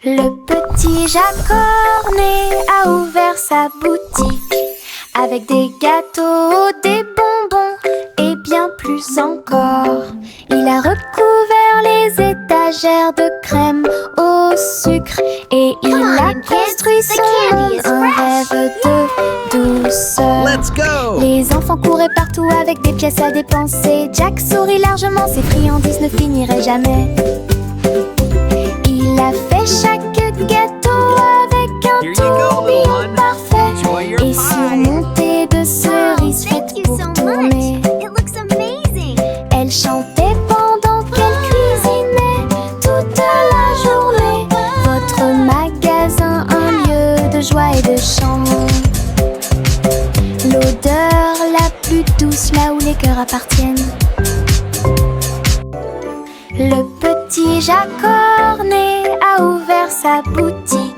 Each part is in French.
Le petit Jacques Cornet a ouvert sa boutique avec des gâteaux, des bonbons et bien plus encore. Il a recouvert les étagères de crème au sucre et il a construit son monde, un rêve de douceur. Let's go! Les enfants couraient partout avec des pièces à dépenser. Jack sourit largement, ses friandises ne finiraient jamais. Il a fait chaque gâteau avec un tourbillon parfait et surmonté de cerises faites pour tourner. Elle chantait pendant qu'elle cuisinait toute la journée. Votre magasin, un lieu de joie et de chant. L'odeur la plus douce là où les cœurs appartiennent. Le petit Jacques Cornet a ouvert sa boutique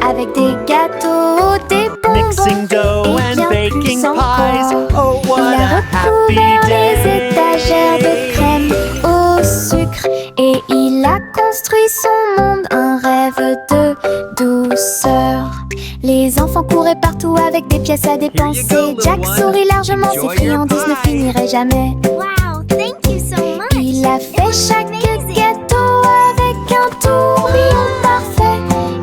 avec des gâteaux, des Mixing dough bonbons et and bien baking plus pies. encore. Oh, what Il a a happy recouvert les day! étagères de crème au sucre et il a construit son monde, un rêve de douceur. Les enfants couraient partout avec des pièces à dépenser. little Jack one. sourit largement, ses Enjoy your friandises ne pie. finiraient jamais. Wow, thank you so much. Il a fait chaque gâteau avec un tourbillon parfait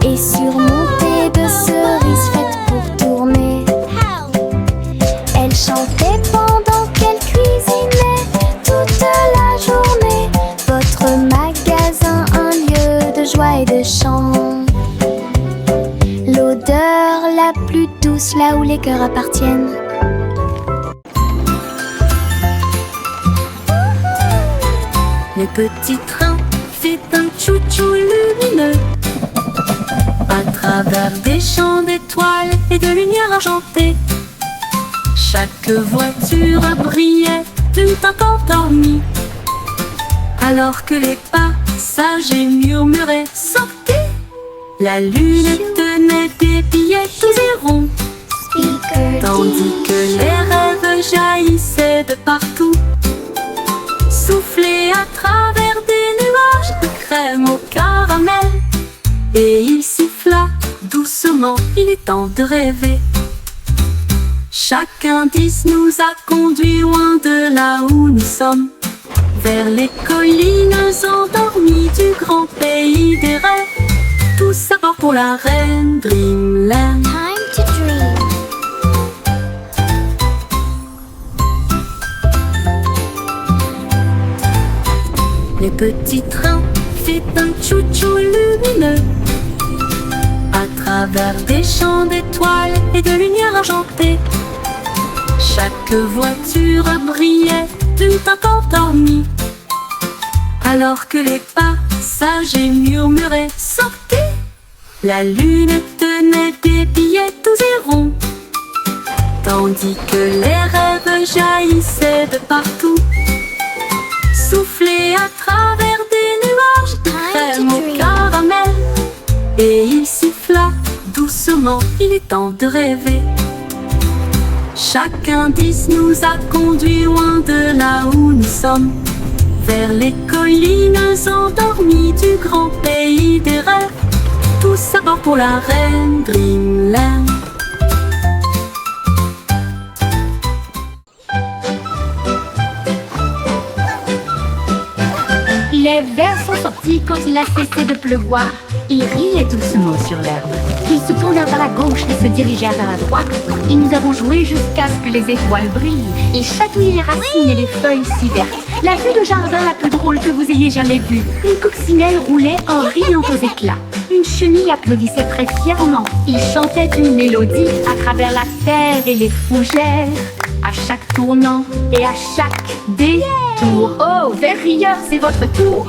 et surmonté de cerises faites pour tourner. How? Elle chantait pendant qu'elle cuisinait toute la journée. Votre magasin, un lieu de joie et de chant. L'odeur la plus douce là où les cœurs appartiennent. Le petit train fait un chou-chou lumineux à travers des champs d'étoiles et de lumière argentée. Chaque voiture brillait tout encore dormie, alors que les passagers murmuraient « Sortez !» La lune tenait des billets tous et ronds, tandis que les rêves jaillissaient de partout, soufflés à travers des nuages de crème au caramel. Et il siffla doucement, il est temps de rêver. Chaque indice nous a conduits loin de là où nous sommes, vers les collines endormies du grand pays des rêves. Tous à bord pour la reine Dreamland. Time to dream. Le petit train fait un chou-chou lumineux à travers des champs d'étoiles et de lumière argentée. Chaque voiture brillait tout encore dormie, alors que les passagers murmuraient « Sortez !» La lune tenait des billets tous et ronds, tandis que les rêves jaillissaient de partout, soufflés à travers des nuages de crème au caramel. Et il siffla doucement, il est temps de rêver. Chaque indice nous a conduits loin de là où nous sommes, vers les collines endormies du grand pays des rêves. Tous à bord pour la reine Dreamland. Les vers sont sortis quand il a cessé de pleuvoir. Il riait doucement sur l'herbe. Ils se tournèrent vers la gauche et se dirigèrent vers la droite. Et nous avons joué jusqu'à ce que les étoiles brillent et chatouillent les racines et les feuilles si vertes. La vue de jardin la plus drôle que vous ayez jamais vue. Une coccinelle roulait en riant aux éclats. Une chenille applaudissait très fièrement. Il chantait une mélodie à travers la terre et les fougères. À chaque tournant et à chaque détour. Oh, vers rieur, c'est votre tour.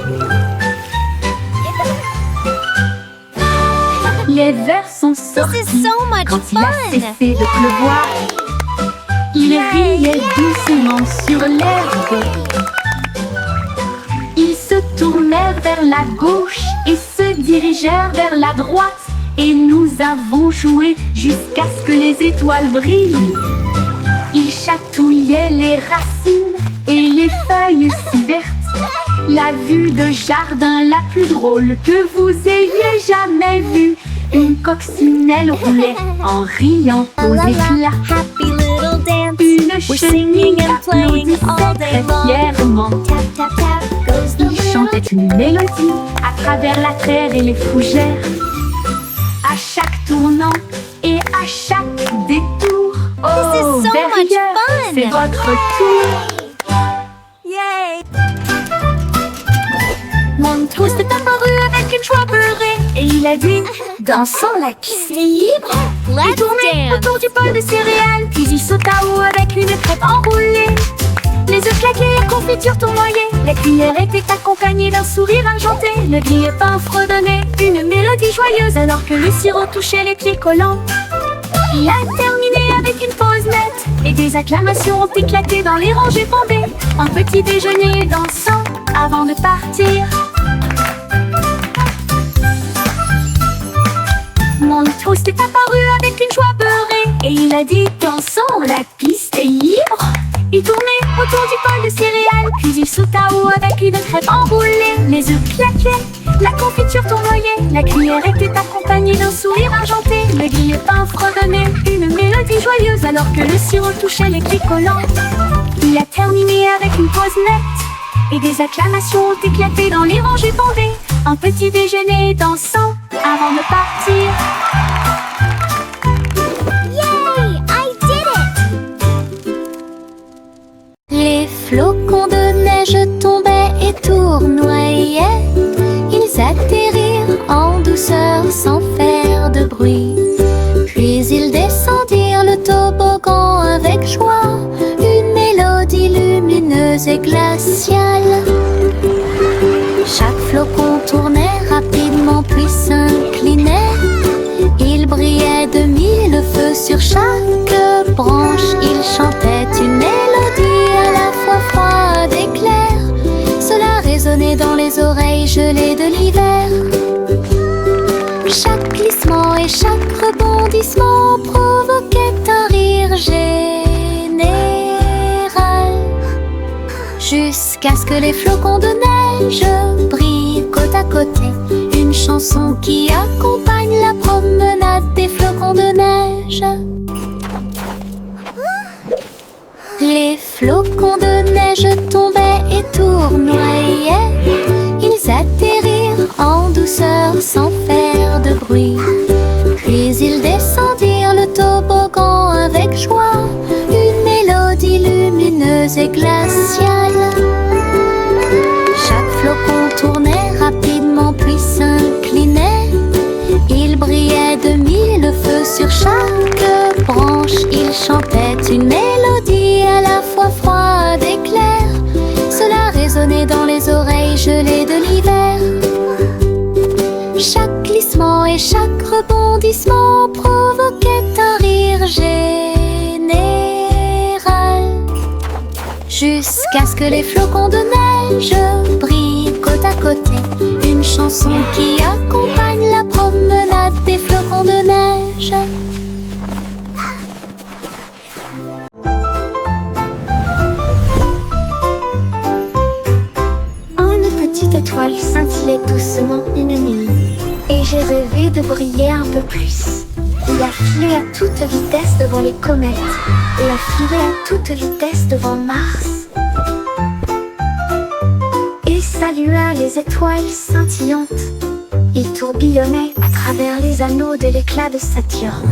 Les vers sont sortis This is so much quand il a fun. cessé de pleuvoir. Il riait doucement sur l'herbe. Ils se tournèrent vers la gauche et se dirigèrent vers la droite. Et nous avons joué jusqu'à ce que les étoiles brillent. Ils chatouillaient les racines et les feuilles si vertes. La vue de jardin la plus drôle que vous ayez jamais jamais vu. Une coccinelle roulait en riant aux éclats. Happy little dance. Une We're singing chenille and playing all day applaudissait très long. fièrement. Tap, tap, tap goes the Il little. chantait une mélodie à travers la terre et les fougères. À chaque tournant et à chaque détour. Oh, This is so much derrière, fun. c'est votre tour. Yay! Montrose est apparu avec une joie beurrée et il a dit, dansons la piste est libre. Il Let's tournait dance. autour du bol de céréales, puis il sauta haut avec une crêpe enroulée. Les œufs claqués, la confiture tournoyée, la cuillère était accompagnée d'un sourire argenté. Le grille-pain fredonnait une mélodie joyeuse alors que le sirop touchait les pieds collants. Il a terminé avec une pause nette et des acclamations ont éclaté dans les rangées bombées. Un petit déjeuner dansant avant de partir. Montrose est apparu avec une joie beurrée et il a dit, dansons, la piste est libre. Il tournait autour du bol de céréales, puis il sauta haut avec une crêpe enroulée. Les œufs claquaient, la confiture tournoyait, la cuillère était accompagnée d'un sourire argenté. Le grille-pain fredonnait une mélodie joyeuse alors que le sirop touchait les pieds collants. Il a terminé avec une pause nette et des acclamations ont éclaté dans les rangées bondées. Un petit déjeuner dansant avant de partir. Yay! I did it! Les flocons de neige tombaient et tournoyaient. Ils atterrirent en douceur sans faire de bruit. Puis ils descendirent le toboggan avec joie. Une mélodie lumineuse et glaciale. Chaque flocon tournait rapidement puis s'inclinait. Il brillait de mille feux sur chaque branche. Il chantait une mélodie à la fois froide et claire. Cela résonnait dans les oreilles gelées de l'hiver. Chaque glissement et chaque rebondissement provoquait un rire général. Jusqu'à ce que les flocons de neige brillent côte à côté. Une chanson qui accompagne la promenade des flocons de neige. Les flocons de neige tombaient et tournoyaient. Ils atterrirent en douceur sans faire de bruit. Puis ils descendirent le toboggan avec joie. Une mélodie lumineuse et glaciale. Chaque flocon tournait rapidement puis s'inclinait. Il brillait de mille feux sur chaque branche. Il chantait une mélodie à la fois froide et claire. Cela résonnait dans les oreilles gelées de l'hiver. Chaque glissement et chaque rebondissement provoquait un rire général. Jusqu'à ce que les flocons de neige brillent côte à côté. Une chanson qui accompagne la promenade des flocons de neige. Une petite étoile scintillait doucement une nuit, et j'ai rêvé de briller un peu plus. Il a filé à toute vitesse devant les comètes, et a filé à toute vitesse devant Mars. Et salua les étoiles scintillantes. Il tourbillonnait à travers les anneaux de l'éclat de Saturne.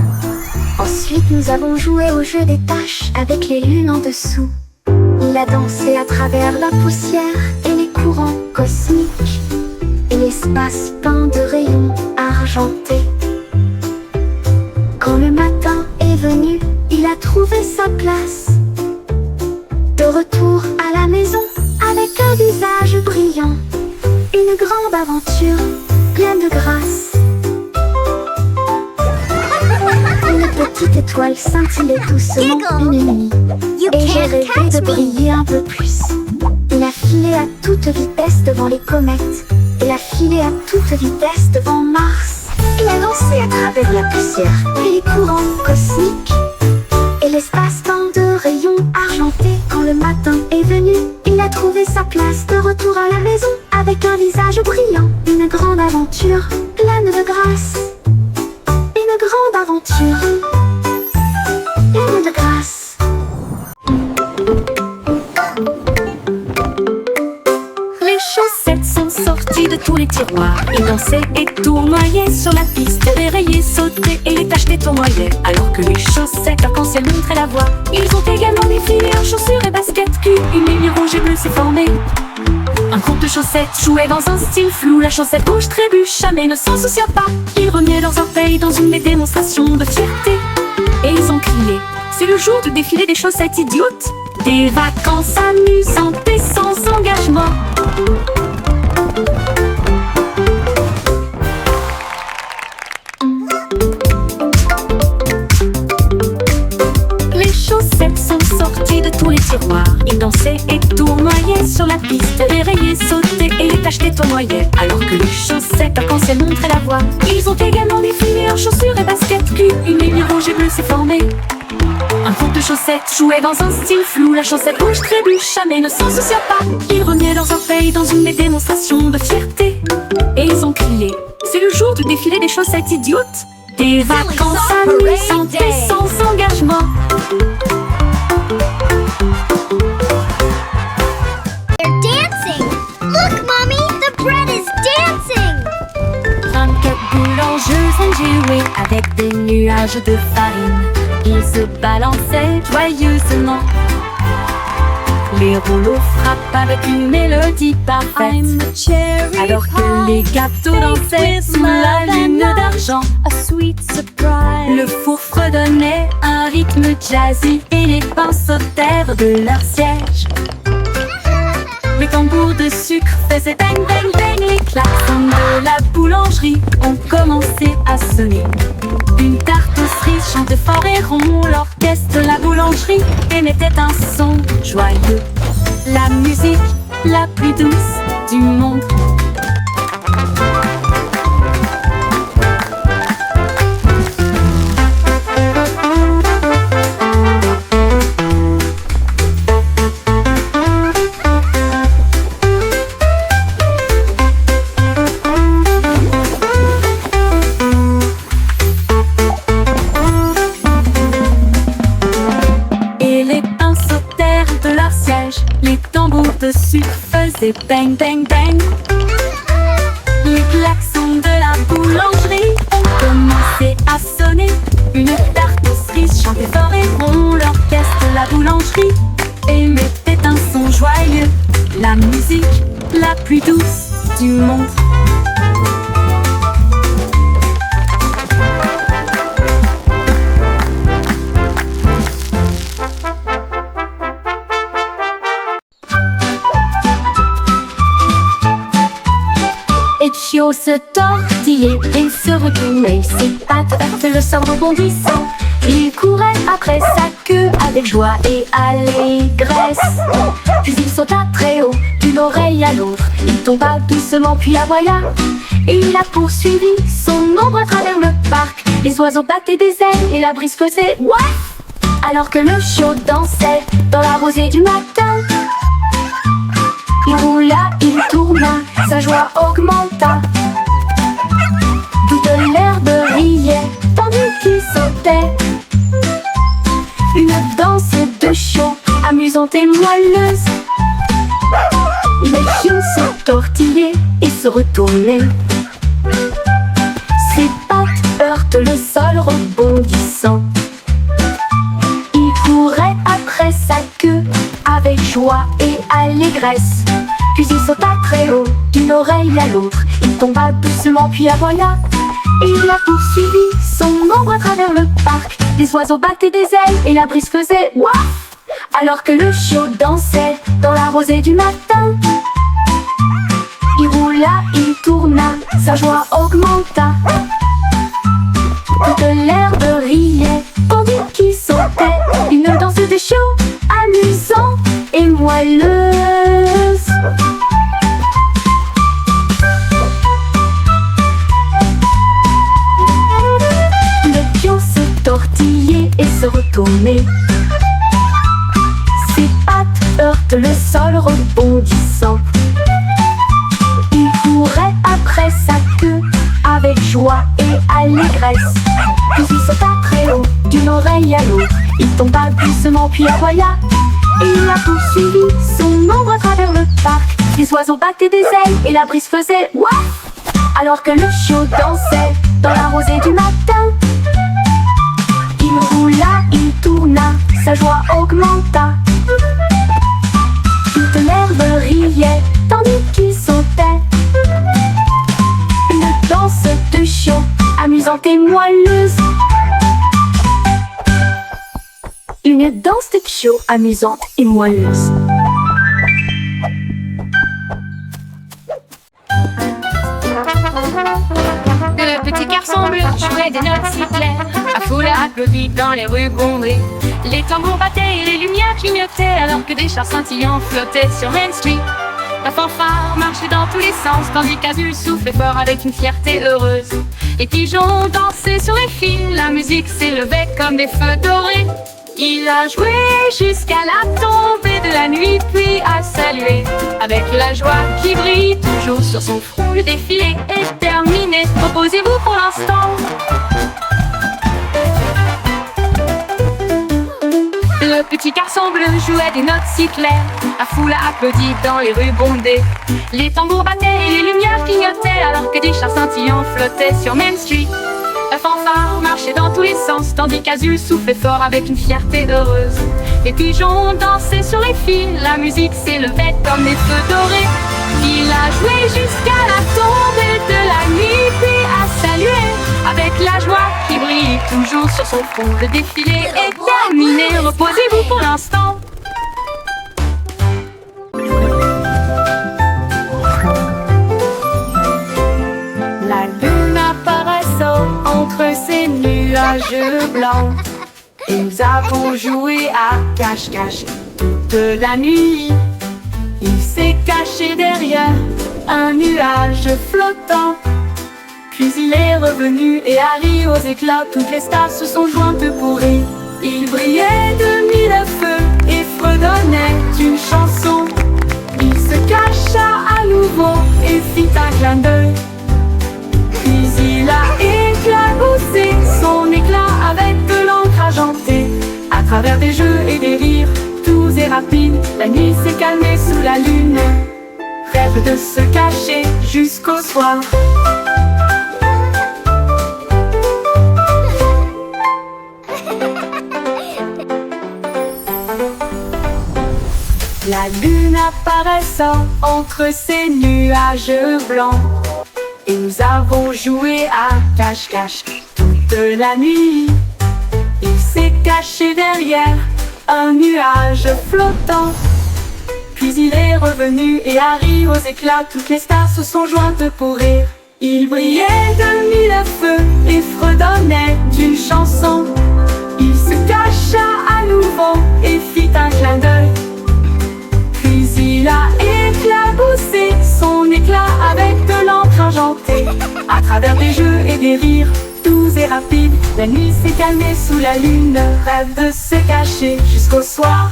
Ensuite nous avons joué au jeu des taches avec les lunes en dessous. Il a dansé à travers la poussière et les courants cosmiques, et l'espace peint de rayons argentés. Quand le matin est venu, il a trouvé sa place. De retour à la maison, avec un visage brillant. Une grande aventure, pleine de grâce. Une petite étoile scintillait doucement une nuit, You et j'ai can't rêvé de catch me! briller un peu plus. Il a filé à toute vitesse devant les comètes. Il a filé à toute vitesse devant Mars. Il a dansé à travers la poussière et les courants cosmiques, et l'espace peint de rayons argentés. Quand le matin est venu, il a trouvé sa place. De retour à la maison, avec un visage brillant. Une grande aventure, pleine de grâce. dansait et tournoyait sur la piste, déraillait, sautait et les tâches tournoyaient. Alors que les chaussettes arc-en-ciel montraient la voie. Ils ont également défilé en chaussures et baskets culs. Une ligne rouge et bleue s'est formée. Un groupe de chaussettes jouait dans un style flou. La chaussette rouge trébucha mais ne s'en soucia pas. Ils remuaient leurs orteils dans une démonstration de fierté. Et ils ont crié: c'est le jour du défilé des chaussettes idiotes. Des vacances amusantes et sans engagement. Les chaussettes sont sorties de tous les tiroirs. Ils dansaient et tournoyaient sur la piste, dérayaient, sautaient et les tâches tournoyaient. Alors que les chaussettes arc-en-ciel montraient la voie. Ils ont également défilé en chaussures et baskets culs. Une ligne rouge et bleue s'est formée. Un groupe de chaussettes jouait dans un style flou. La chaussette rouge trébucha mais ne s'en soucia pas. Ils remuaient leurs orteils dans une démonstration de fierté. Et ils ont crié: c'est le jour du défilé des chaussettes idiotes. Des vacances amusantes et sans engagement. They're dancing! Look, Mommy! The bread is dancing! 24 boulangeuses ont joué avec des nuages de farine. Ils se balançaient joyeusement. Les rouleaux frappent avec une mélodie parfaite. Alors que les gâteaux dansaient sous la lune d'argent. Le four fredonnait un rythme jazzy et les pains sautèrent de leur siège. Les tambours de sucre faisaient bang bang bang. Les klaxons de la boulangerie ont commencé à sonner. Une tarte aux cerises chantait fort et rond. L'orchestre de la boulangerie émettait un son joyeux. La musique la plus douce du monde. Les tambours de sucre faisaient bang bang bang. Les klaxons de la boulangerie ont commencé à sonner. Une tarte aux cerises chantait fort et rond. L'orchestre de la boulangerie émettait un son joyeux. La musique la plus douce du monde. Etchio se tortillait et se retournait, ses pattes heurtaient le sol rebondissant. Il courait après sa queue avec joie et allégresse. Puis il sauta très haut, d'une oreille à l'autre. Il tomba doucement puis aboya. Et il a poursuivi son ombre à travers le parc. Les oiseaux battaient des ailes et la brise faisait ouaf. Alors que le chiot dansait dans la rosée du matin. Il roula, il tourna, sa joie augmenta. Toute l'herbe riait, tandis qu'il sautait. Une danse de chiot, amusante et moelleuse. Les chiots se tortillaient et se retournaient. Ses pattes heurtent le sol rebondissant. Il courait après sa queue avec joie et allégresse. Puis il sauta très haut, d'une oreille à l'autre. Il tomba doucement puis aboya. Et il a poursuivi son ombre à travers le parc. Les oiseaux battaient des ailes et la brise faisait ouaf. Alors que le chiot dansait dans la rosée du matin. Il roula, il tourna, sa joie augmenta. Toute l'herbe riait, tandis qu'il sautait. Une danse de chiot, amusante et moelleuse. Le pion se tortillait et se retournait. Ses pattes heurtent le sol rebondissant. Il courait après sa queue avec joie et allégresse. Puis il sauta très haut, d'une oreille à l'autre. Il tomba doucement puis aboya. Et il a poursuivi son ombre à travers le parc. Les oiseaux battaient des ailes et la brise faisait ouaf. alors que le chiot dansait dans la rosée du matin. Il roula, il tourna, sa joie augmenta. Toute l'herbe riait, tandis qu'il sautait. Une danse de chiot, amusante et moelleuse. Une danse de chiot, amusante et moelleuse. Le petit garçon bleu jouait des notes si claires. La foule applaudit dans les rues bondées. Les tambours battaient et les lumières clignotaient, alors que des chars scintillants flottaient sur Main Street. La fanfare marchait dans tous les sens, tandis qu'Azul soufflait fort avec une fierté heureuse. Les pigeons dansaient sur les fils, la musique s'élevait comme des feux dorés. Il a joué jusqu'à la tombée de la nuit, puis a salué avec la joie qui brille toujours sur son front. Le défilé est terminé, reposez-vous pour l'instant. Le petit garçon bleu jouait des notes si claires. La foule a applaudi dans les rues bondées. Les tambours battaient et les lumières clignotaient, alors que des chars scintillants flottaient sur Main Street. La fanfare marchait dans tous les sens, tandis qu'Azul soufflait fort avec une fierté heureuse. Les pigeons dansaient sur les fils, la musique s'élevait comme des feux dorés. Il a joué jusqu'à la tombée de la nuit, puis a salué avec la joie qui brille toujours sur son front. Le défilé est terminé, reposez-vous pour l'instant. La lune apparaissant entre ces nuages blancs, et nous avons joué à cache-cache toute la nuit. Il s'est caché derrière un nuage flottant, puis il est revenu et a ri aux éclats. Toutes les stars se sont jointes pour rire. Il brillait de mille feux et fredonnait une chanson. Il se cacha à nouveau et fit un clin d'œil. Puis il a éclaboussé son éclat avec de l'encre argentée. À travers des jeux et des rires doux et rapides, la nuit s'est calmée sous la lune. Rêve de se cacher jusqu'au soir. La lune apparaissant entre ces nuages blancs, et nous avons joué à cache-cache toute la nuit. Il s'est caché derrière un nuage flottant, puis il est revenu et a ri aux éclats. Toutes les stars se sont jointes pour rire. Il brillait de mille feux et fredonnait d'une chanson. Il se cacha à nouveau et fit un clin d'œil. Puis il a éclaboussé son éclat avec de l'encre argentée. À travers des jeux et des rires doux et rapides, la nuit s'est calmée sous la lune. Rêve de se cacher jusqu'au soir.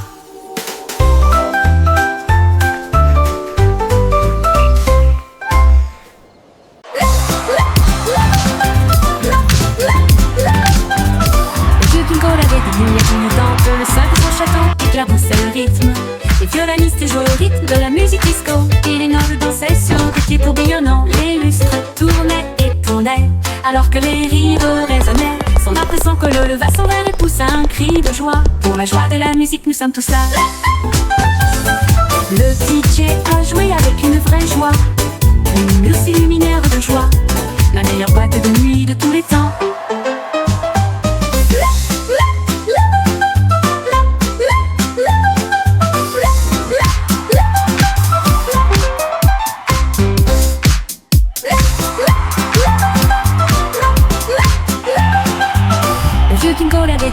Le bingo avait des lumières clignotantes, le sol de son château éclaboussait le rythme. Les violonistes jouaient au rythme de la musique disco, et les nobles dansaient sur des pieds tourbillonnants. Les lustres tournaient et tournaient, alors que les rires résonnaient. Son impression que l'eau leva son verre et poussa un cri de joie. Pour la joie de la musique, nous sommes tous là. Le DJ a joué avec une vraie joie, une muse luminaire de joie, la meilleure boîte de nuit de tous les temps.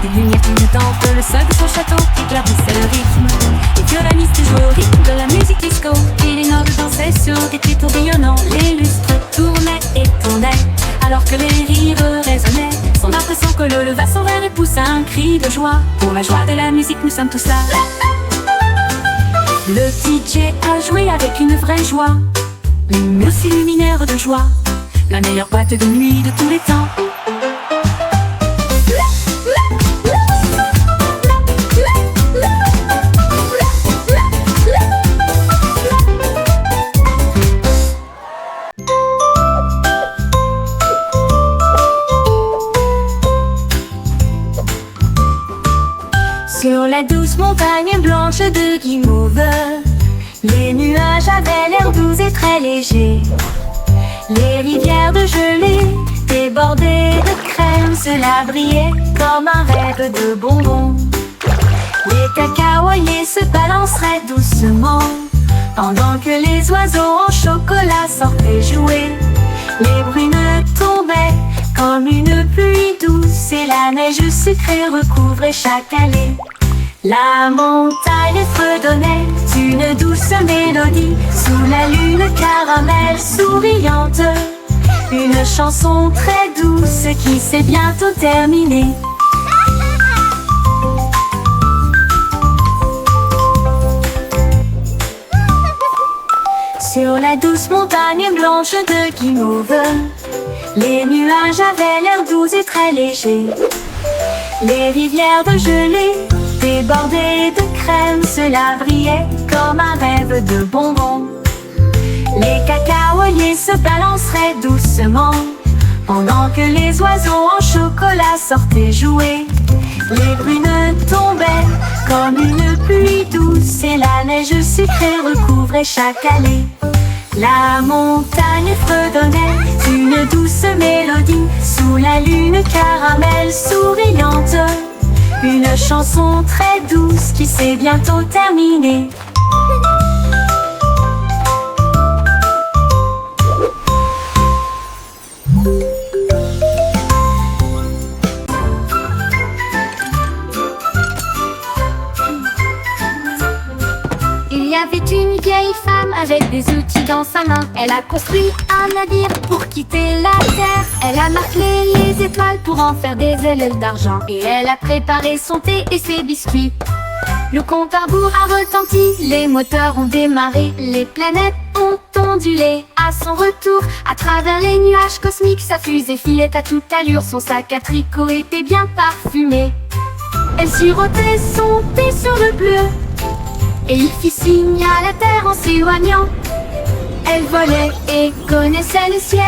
Des lumières clignotantes, le sol de son château éclaboussait le rythme. Les violonistes jouaient au rythme de la musique disco, et les nobles dansaient sur des pieds tourbillonnants. Les lustres tournaient et tournaient, alors que les rires résonnaient. Son impression que l'eau leva son verre et poussa un cri de joie. Pour la joie de la musique, nous sommes tous là. Le DJ a joué avec une vraie joie, une muse luminaire de joie, la meilleure boîte de nuit de tous les temps. la douce montagne blanche de guimauve, les nuages avaient l'air doux et très légers. Les rivières de gelée débordées de crème, cela brillait comme un rêve de bonbons. Les cacaoyers se balanceraient doucement pendant que les oiseaux en chocolat sortaient jouer. Les brunes tombaient comme une pluie douce et la neige sucrée recouvrait chaque allée. La montagne fredonnait une douce mélodie sous la lune caramel souriante. Une chanson très douce qui s'est bientôt terminée. Sur la douce montagne blanche de guimauve, les nuages avaient l'air doux et très légers. Les rivières de gelée débordées de crème, cela brillait comme un rêve de bonbons. Les cacaoyers se balanceraient doucement pendant que les oiseaux en chocolat sortaient jouer. Les brunes tombaient comme une pluie douce et la neige sucrée recouvrait chaque allée. La montagne fredonnait une douce mélodie sous la lune caramel souriante. Une chanson très douce qui s'est bientôt terminée. Il y avait une vieille femme avec des outils dans sa main. Elle a construit un navire pour quitter la terre. Elle a marqué les étoiles pour en faire des ailes d'argent. Et elle a préparé son thé et ses biscuits. Le compte à rebours a retenti, les moteurs ont démarré. Les planètes ont ondulé à son retour. À travers les nuages cosmiques, sa fusée filait à toute allure. Son sac à tricot était bien parfumé. Elle sirotait son thé sur le bleu et il fit signe à la terre en s'éloignant. Elle volait et connaissait le ciel.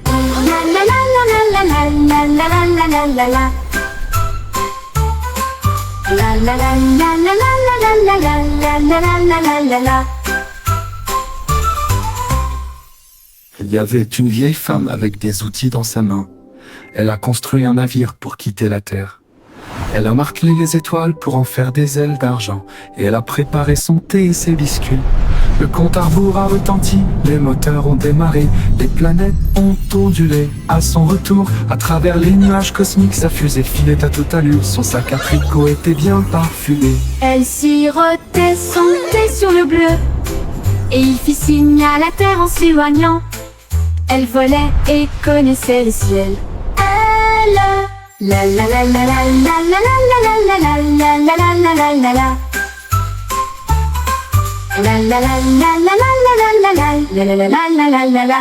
La la la la la la la la la la la la. La la la la la la la la la la la la la la. Il y avait une vieille femme avec des outils dans sa main. Elle a construit un navire pour quitter la terre. Elle a marqué les étoiles pour en faire des ailes d'argent. Et elle a préparé son thé et ses biscuits. Le compte à rebours a retenti, les moteurs ont démarré. Les planètes ont ondulé à son retour. À travers les nuages cosmiques, sa fusée filait à toute allure. Son sac à tricot était bien parfumé. Elle sirotait son thé sur le bleu et il fit signe à la terre en s'éloignant. Elle volait et connaissait le ciel. Elle la la la la la la la la la la la la la la la la la. La la la la la la la la la la la la la la la.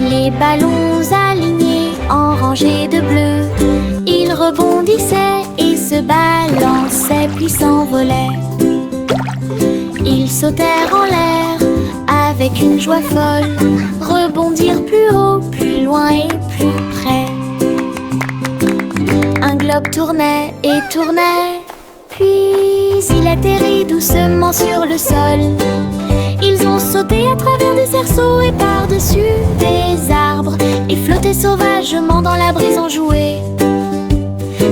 Les ballons alignés en rangées de bleu, ils rebondissaient et se balançaient puis s'envolaient. Ils sautèrent en l'air avec une joie folle, rebondirent plus haut, plus loin et plus près. Un globe tournait et tournait, puis il atterrit doucement sur le sol. Ils ont sauté à travers des cerceaux et par-dessus des arbres et flotté sauvagement dans la brise en jouet.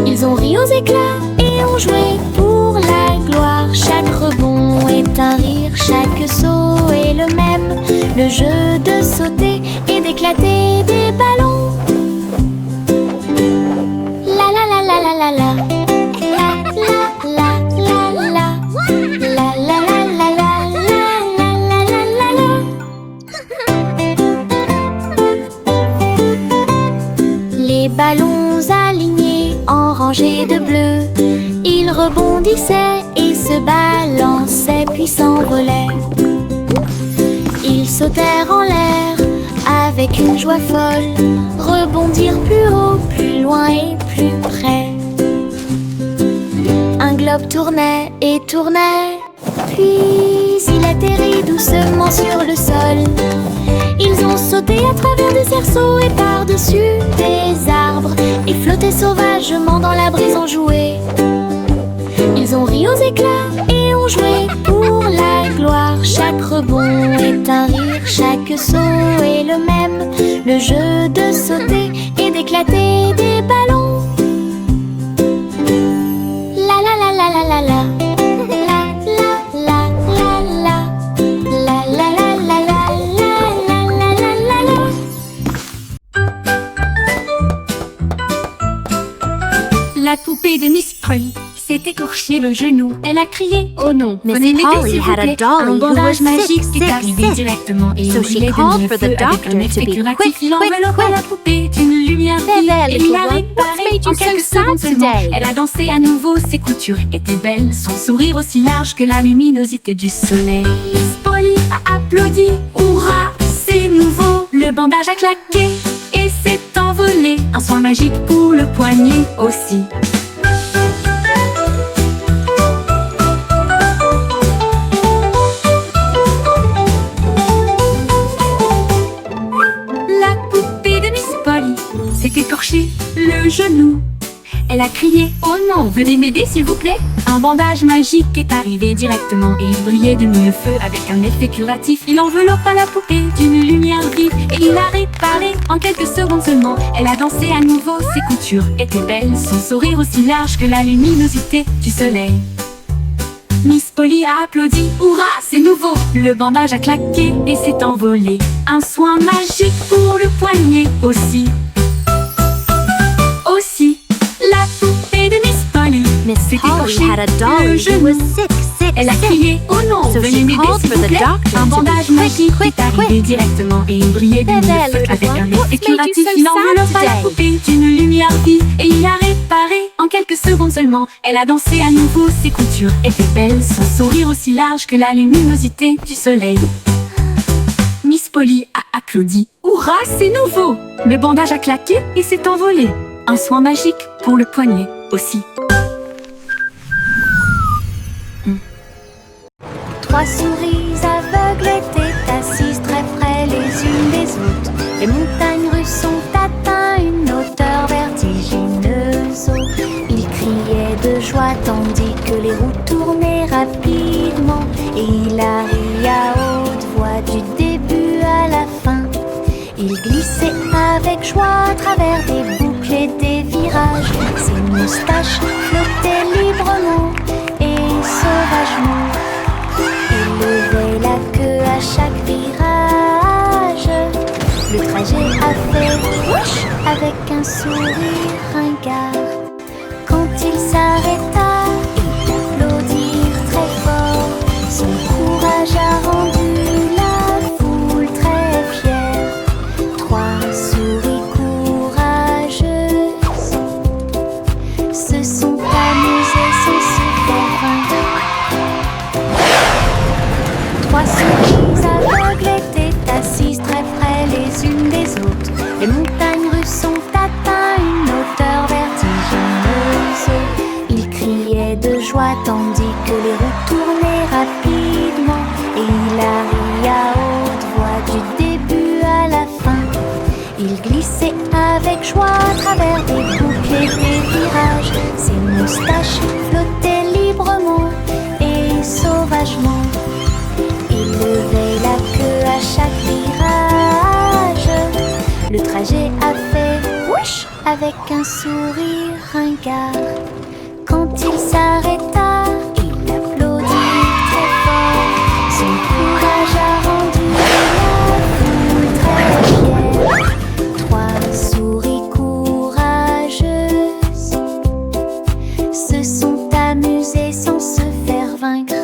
Ils ont ri aux éclats et ont joué pour la gloire. Chaque rebond est un rire, chaque saut est le même. Le jeu de sauter et d'éclater des ballons. La la la la la la la. Les ballons alignés en rangées de bleu, ils rebondissaient et se balançaient puis s'envolaient. Ils sautèrent en l'air avec une joie folle, rebondirent plus haut, plus loin et plus près. Un globe tournait et tournait, puis il atterrit doucement sur le sol. Ils ont sauter à travers des cerceaux et par-dessus des arbres, et flotter sauvagement dans la brise en jouet. Ils ont ri aux éclats et ont joué pour la gloire. Chaque rebond est un rire, chaque saut est le même. Le jeu de sauter et d'éclater des ballons. La la la la la la la. La poupée de Miss Polly s'est écorché le genou. Elle a crié Oh non, Venez Miss m'aider, Polly s'il vous had a plaît. dolly Un who bandage was magique sick, est sick, arrivé sick. directement et So au she gilet de called le for feu the avec doctor un effet to be curatif. quick, Il enveloppa quick, la poupée d'une lumière vive There, et little la one, réparé what's made you en so quelques sad secondes seulement. today? Elle a dansé à nouveau, ses coutures étaient belles, son sourire aussi large que la luminosité du soleil. Miss Polly a applaudi, hurrah, c'est nouveau. Le bandage a claqué et s'est envolé. Un soin magique pour le poignet aussi. S'est écorché le genou. Elle a crié oh non, venez m'aider s'il vous plaît. Un bandage magique est arrivé directement et il brillait de mille feux avec un effet curatif. Il enveloppa la poupée d'une lumière vive et il l'a réparée en quelques secondes seulement. Elle a dansé à nouveau, ses coutures étaient belles, son sourire aussi large que la luminosité du soleil. Miss Polly a applaudi, hurrah, c'est nouveau. Le bandage a claqué et s'est envolé. Un soin magique pour le poignet aussi. La poupée de Miss Polly s'est écorché Polly had a le dolly who genou. was sick, sick, Elle a sick. crié oh non, So venez she m'aider called s'il for vous the plaît. doctor Un to be bandage quick, magique quick, est arrivé directement et il brillait de There, mille there, feux little avec one, un what's effet made you curatif. so Il sad enveloppa la today? poupée d'une lumière vive et il l'a réparée en quelques secondes seulement. Elle a dansé à nouveau, ses coutures étaient belles, son sourire aussi large que la luminosité du soleil. Miss Polly a applaudi, hurrah, c'est nouveau. Le bandage a claqué et s'est envolé. Un soin magique pour le poignet aussi. Trois souris aveugles étaient assises très près les unes des autres. Les montagnes russes ont atteint une hauteur vertigineuse. Ils criaient de joie tandis que les roues tournaient rapidement. Et il rit à haute voix du début à la fin. Il glissait avec joie à travers des boucles et des virages. Ses moustaches flottaient librement et sauvagement. Il levait la queue à chaque virage. Le trajet a fait whoosh avec un sourire ringard. Quand il s'arrêta, ils applaudirent très fort. Son courage a rendu la foule très fière. Trois souris courageuses se sont amusées sans se faire vaincre. Trois souris aveugles étaient assises très près les unes des autres. Les montagnes russes ont atteint une hauteur vertigineuse. Ils criaient de joie tandis que les roues tournaient rapidement. Et il rit à haute voix du début à la fin. Il glissait avec joie à travers des boucles et des virages. Ses moustaches flottaient librement et sauvagement. Il levait la queue à chaque virage. Le trajet a fait whoosh avec un sourire ringard. Quand il s'arrêta, il applaudit très fort. Son courage a rendu la foule très fière. Trois souris courageuses se sont amusées sans se faire vaincre.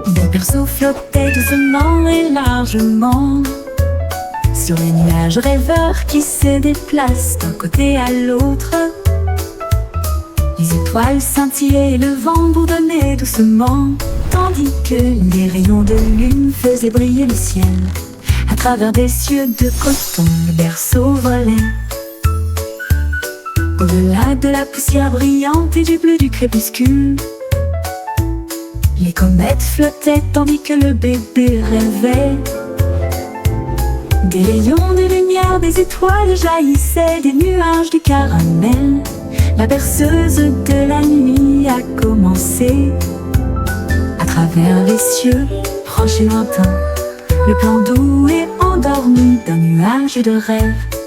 Le berceau flottait doucement et largement sur les nuages rêveurs qui se déplacent d'un côté à l'autre. Les étoiles scintillaient et le vent bourdonnait doucement, tandis que les rayons de lune faisaient briller le ciel. À travers des cieux de coton, le berceau volait. Au-delà de la poussière brillante et du bleu du crépuscule, Les comètes flottaient tandis que le bébé rêvait. Des rayons de lumière, des étoiles jaillissaient, des nuages de caramel. La berceuse de la nuit a commencé. À travers les cieux, proches et lointains, le plan doux est endormi d'un nuage de rêve.